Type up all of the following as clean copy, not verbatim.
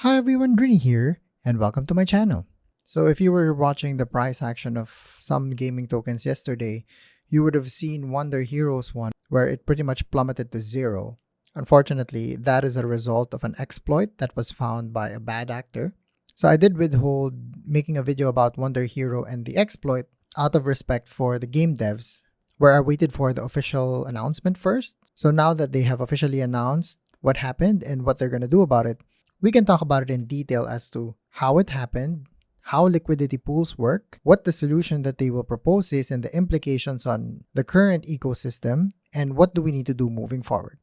Hi everyone, Drini here, and welcome to my channel. So if you were watching the price action of some gaming tokens yesterday, you would have seen Wonderhero's one where it pretty much plummeted to zero. Unfortunately, that is a result of an exploit that was found by a bad actor. So I did withhold making a video about Wonderhero and the exploit out of respect for the game devs, where I waited for the official announcement first. So now that they have officially announced what happened and what they're going to do about it, we can talk about it in detail as to how it happened, how liquidity pools work, what the solution that they will propose is, and the implications on the current ecosystem, and what do we need to do moving forward.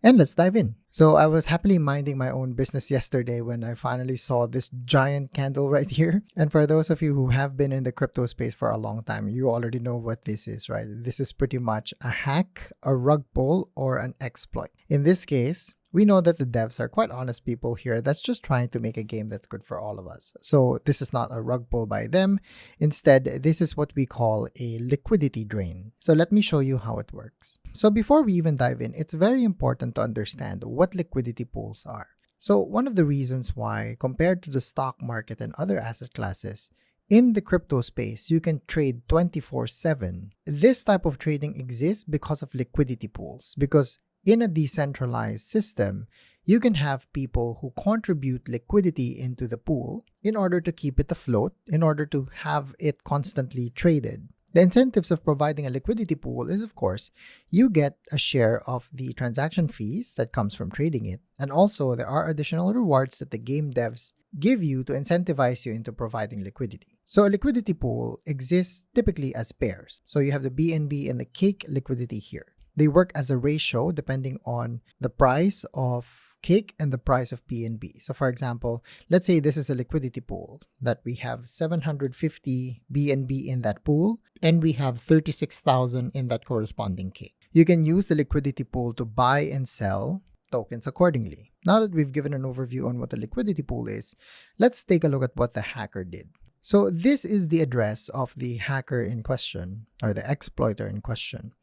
And let's dive in. So I was happily minding my own business yesterday when I finally saw this giant candle right here. And for those of you who have been in the crypto space for a long time, you already know what this is, right? This is pretty much a hack, a rug pull, or an exploit. In this case, we know that the devs are quite honest people here that's just trying to make a game that's good for all of us. So this is not a rug pull by them. Instead, this is what we call a liquidity drain. So let me show you how it works. So before we even dive in, it's very important to understand what liquidity pools are. So one of the reasons why, compared to the stock market and other asset classes, in the crypto space, you can trade 24/7. This type of trading exists because of liquidity pools, because in a decentralized system, you can have people who contribute liquidity into the pool in order to keep it afloat, in order to have it constantly traded. The incentives of providing a liquidity pool is, of course, you get a share of the transaction fees that comes from trading it. And also, there are additional rewards that the game devs give you to incentivize you into providing liquidity. So a liquidity pool exists typically as pairs. So you have the BNB and the cake liquidity here. They work as a ratio depending on the price of cake and the price of BNB. So for example, let's say this is a liquidity pool that we have 750 BNB in that pool and we have 36,000 in that corresponding cake. You can use the liquidity pool to buy and sell tokens accordingly. Now that we've given an overview on what the liquidity pool is, let's take a look at what the hacker did. So this is the address of the hacker in question, or the exploiter in question.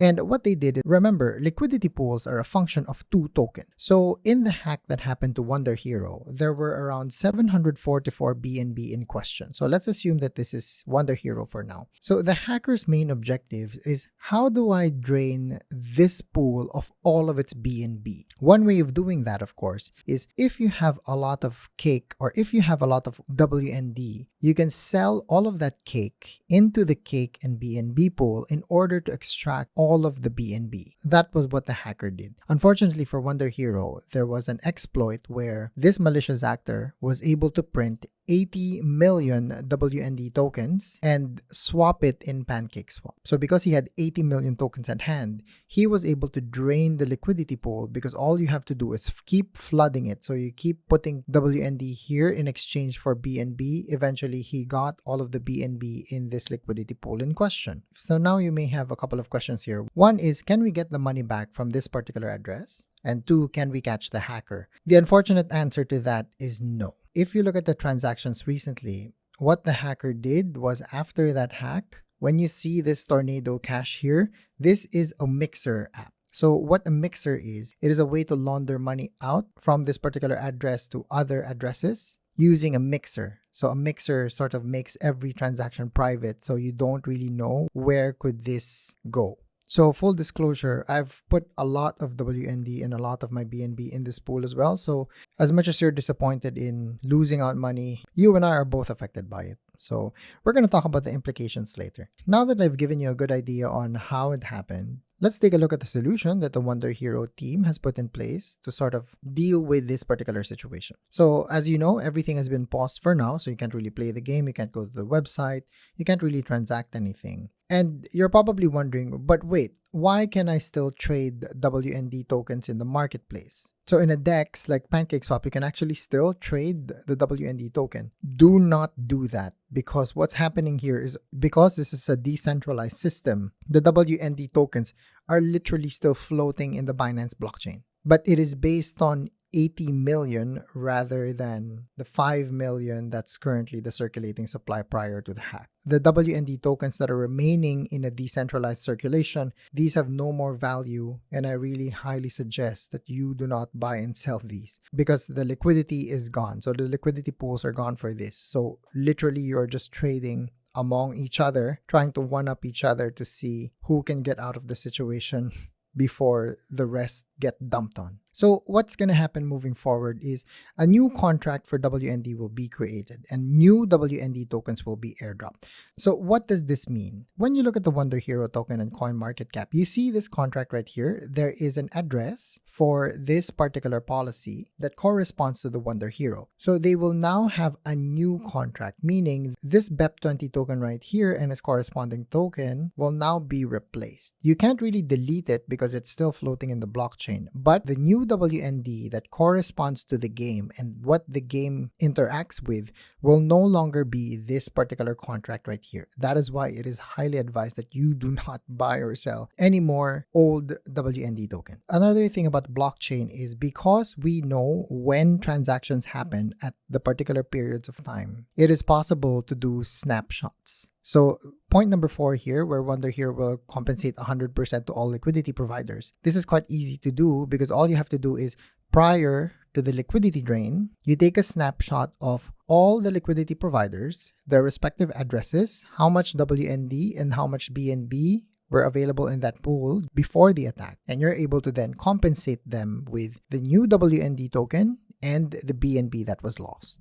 And what they did, remember, liquidity pools are a function of two tokens. So in the hack that happened to Wonderhero, there were around 744 BNB in question. So let's assume that this is Wonderhero for now. So the hacker's main objective is, how do I drain this pool of all of its BNB? One way of doing that, of course, is if you have a lot of cake or if you have a lot of WND, you can sell all of that cake into the cake and BNB pool in order to extract all of the BNB. That was what the hacker did. Unfortunately for Wonderhero, there was an exploit where this malicious actor was able to print 80 million WND tokens and swap it in PancakeSwap. So because he had 80 million tokens at hand, he was able to drain the liquidity pool because all you have to do is keep flooding it. So you keep putting WND here in exchange for BNB. Eventually, he got all of the BNB in this liquidity pool in question. So now you may have a couple of questions here. One is, can we get the money back from this particular address? And two, can we catch the hacker? The unfortunate answer to that is no. If you look at the transactions recently, what the hacker did was, after that hack, when you see this Tornado Cash here, this is a mixer app. So what a mixer is, it is a way to launder money out from this particular address to other addresses using a mixer. So a mixer sort of makes every transaction private, so you don't really know where could this go. So full disclosure, I've put a lot of WND and a lot of my BNB in this pool as well. So as much as you're disappointed in losing out money, you and I are both affected by it. So we're going to talk about the implications later. Now that I've given you a good idea on how it happened, let's take a look at the solution that the Wonderhero team has put in place to sort of deal with this particular situation. So as you know, everything has been paused for now, so you can't really play the game, you can't go to the website, you can't really transact anything. And you're probably wondering, but wait, why can I still trade WND tokens in the marketplace? So in a DEX like PancakeSwap, you can actually still trade the WND token. Do not do that, because what's happening here is, because this is a decentralized system, the WND tokens are literally still floating in the Binance blockchain. But it is based on 80 million rather than the 5 million that's currently the circulating supply prior to the hack. The WND tokens that are remaining in a decentralized circulation, these have no more value, and I really highly suggest that you do not buy and sell these because the liquidity is gone. So the liquidity pools are gone for this. So literally you're just trading among each other, trying to one-up each other to see who can get out of the situation before the rest get dumped on. So what's going to happen moving forward is a new contract for WND will be created and new WND tokens will be airdropped. So what does this mean? When you look at the Wonderhero token and CoinMarketCap, you see this contract right here. There is an address for this particular policy that corresponds to the Wonderhero. So they will now have a new contract, meaning this BEP20 token right here and its corresponding token will now be replaced. You can't really delete it because it's still floating in the blockchain, but the new WND that corresponds to the game and what the game interacts with will no longer be this particular contract right here. That is why it is highly advised that you do not buy or sell any more old WND token. Another thing about blockchain is because we know when transactions happen at the particular periods of time, it is possible to do snapshots. So point number 4 here, where Wonderhero will compensate 100% to all liquidity providers. This is quite easy to do because all you have to do is prior to the liquidity drain, you take a snapshot of all the liquidity providers, their respective addresses, how much WND and how much BNB were available in that pool before the attack. And you're able to then compensate them with the new WND token and the BNB that was lost.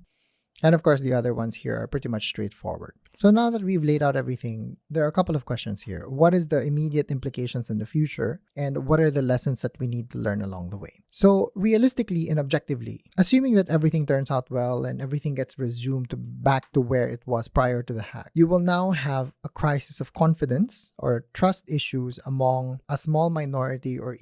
And of course, the other ones here are pretty much straightforward. So now that we've laid out everything, there are a couple of questions here. What is the immediate implications in the future? And what are the lessons that we need to learn along the way? So realistically and objectively, assuming that everything turns out well and everything gets resumed back to where it was prior to the hack, you will now have a crisis of confidence or trust issues among a small minority or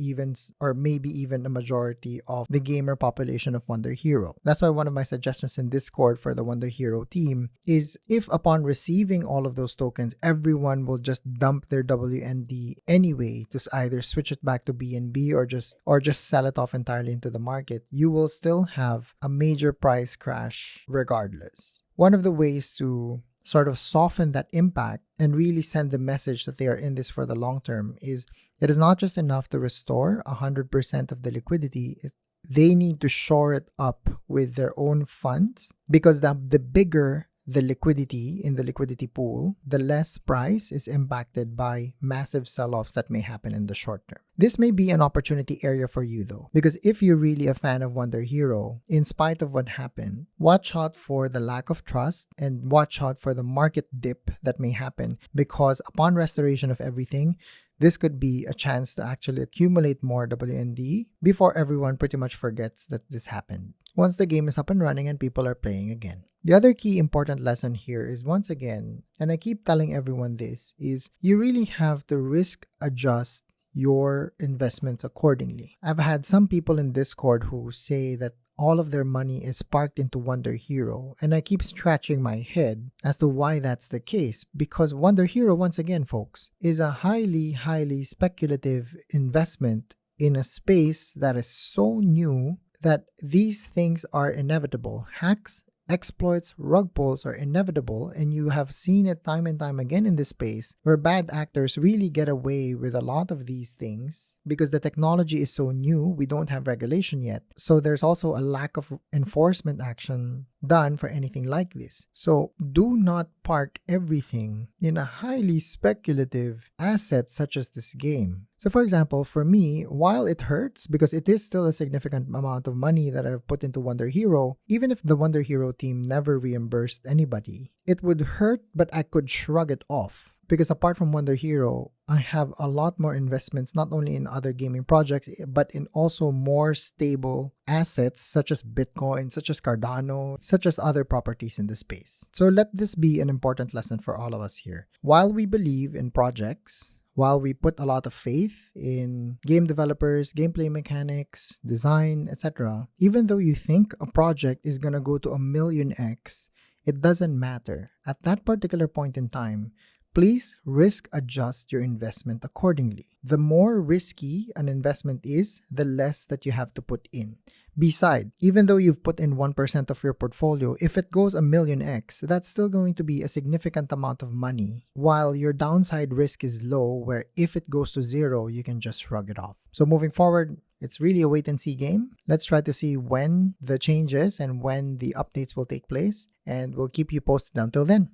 maybe even a majority of the gamer population of Wonderhero. That's why one of my suggestions in Discord for the Wonderhero team is if upon receiving all of those tokens, everyone will just dump their WND anyway to either switch it back to BNB or just sell it off entirely into the market, you will still have a major price crash regardless. One of the ways to sort of soften that impact and really send the message that they are in this for the long term is it is not just enough to restore 100% of the liquidity. They need to shore it up with their own funds because the bigger the liquidity in the liquidity pool, the less price is impacted by massive sell-offs that may happen in the short term. This may be an opportunity area for you though, because if you're really a fan of Wonderhero, in spite of what happened, watch out for the lack of trust and watch out for the market dip that may happen because upon restoration of everything, this could be a chance to actually accumulate more WND before everyone pretty much forgets that this happened, once the game is up and running and people are playing again. The other key important lesson here is once again, and I keep telling everyone this, is you really have to risk adjust your investments accordingly. I've had some people in Discord who say that all of their money is parked into Wonderhero, and I keep scratching my head as to why that's the case, because Wonderhero, once again folks, is a highly speculative investment in a space that is so new that these things are inevitable. Hacks, exploits, rug pulls are inevitable, and you have seen it time and time again in this space where bad actors really get away with a lot of these things because the technology is so new, we don't have regulation yet. So there's also a lack of enforcement action done for anything like this. So do not park everything in a highly speculative asset such as this game. So for example, for me, while it hurts because it is still a significant amount of money that I've put into Wonderhero, even if the Wonderhero team never reimbursed anybody, it would hurt, but I could shrug it off. Because apart from Wonderhero, I have a lot more investments, not only in other gaming projects, but in also more stable assets such as Bitcoin, such as Cardano, such as other properties in the space. So let this be an important lesson for all of us here. While we believe in projects, while we put a lot of faith in game developers, gameplay mechanics, design, etc., even though you think a project is gonna go to 1,000,000x, it doesn't matter. At that particular point in time, Please risk adjust your investment accordingly. The more risky an investment is, the less that you have to put in. Besides, even though you've put in 1% of your portfolio, if it goes a million X, that's still going to be a significant amount of money, while your downside risk is low, where if it goes to zero, you can just shrug it off. So moving forward, it's really a wait and see game. Let's try to see when the changes and when the updates will take place, and we'll keep you posted until then.